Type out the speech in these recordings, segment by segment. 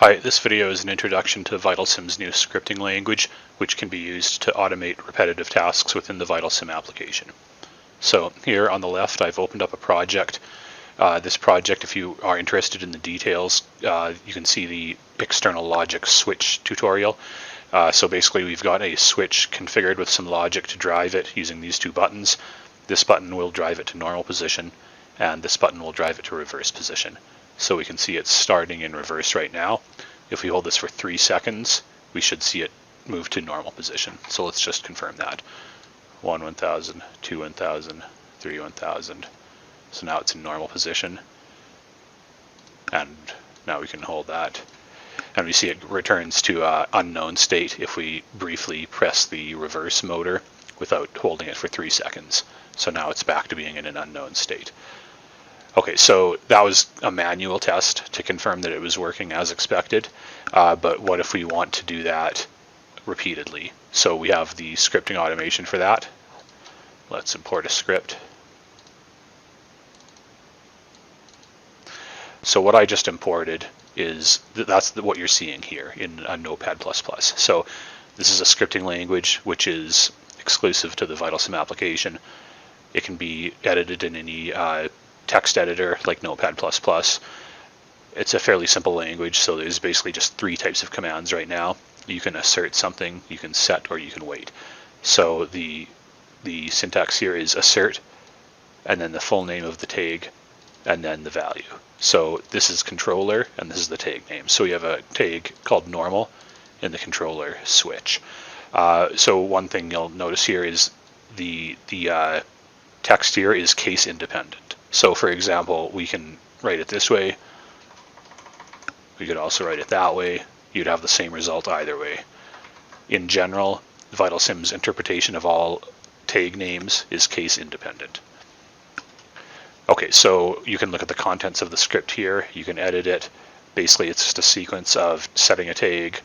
Hi, this video is an introduction to VitalSim's new scripting language, which can be used to automate repetitive tasks within the VitalSim application. So here on the left, I've opened up a project. This project, if you are interested in the details, you can see the external logic switch tutorial. So basically we've got a switch configured with some logic to drive it using these two buttons. This button will drive it to normal position, and this button will drive it to reverse position. So we can see it's starting in reverse right now. If we hold this for 3 seconds, we should see it move to normal position. So let's just confirm that. 1, 1000, 2, 1000, 3, 1000. So now it's in normal position. And now we can hold that. And we see it returns to unknown state if we briefly press the reverse motor without holding it for 3 seconds. So now it's back to being in an unknown state. Okay, so that was a manual test to confirm that it was working as expected, but what if we want to do that repeatedly? So we have the scripting automation for that. Let's import a script. So what I just imported is, that's what you're seeing here in a Notepad++. So this is a scripting language which is exclusive to the VitalSim application. It can be edited in any text editor like Notepad++. It's a fairly simple language, so there's basically just 3 types of commands right now. You can assert something, you can set, or you can wait. So the syntax here is assert, and then the full name of the tag, and then the value. So this is controller, and this is the tag name. So we have a tag called normal in the controller switch. So one thing you'll notice here is the text here is case independent. So for example, we can write it this way. We could also write it that way. You'd have the same result either way. In general, VitalSim's interpretation of all tag names is case independent. Okay, so you can look at the contents of the script here. You can edit it. Basically, it's just a sequence of setting a tag,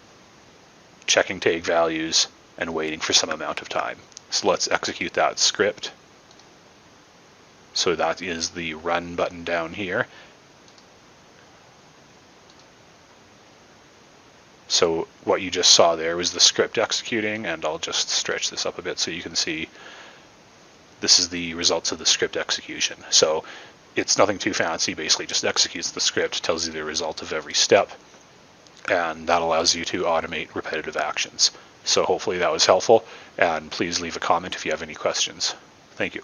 checking tag values, and waiting for some amount of time. So let's execute that script. So that is the run button down here. So what you just saw there was the script executing, and I'll just stretch this up a bit so you can see this is the results of the script execution. So it's nothing too fancy, basically just executes the script, tells you the result of every step, and that allows you to automate repetitive actions. So hopefully that was helpful, and please leave a comment if you have any questions. Thank you.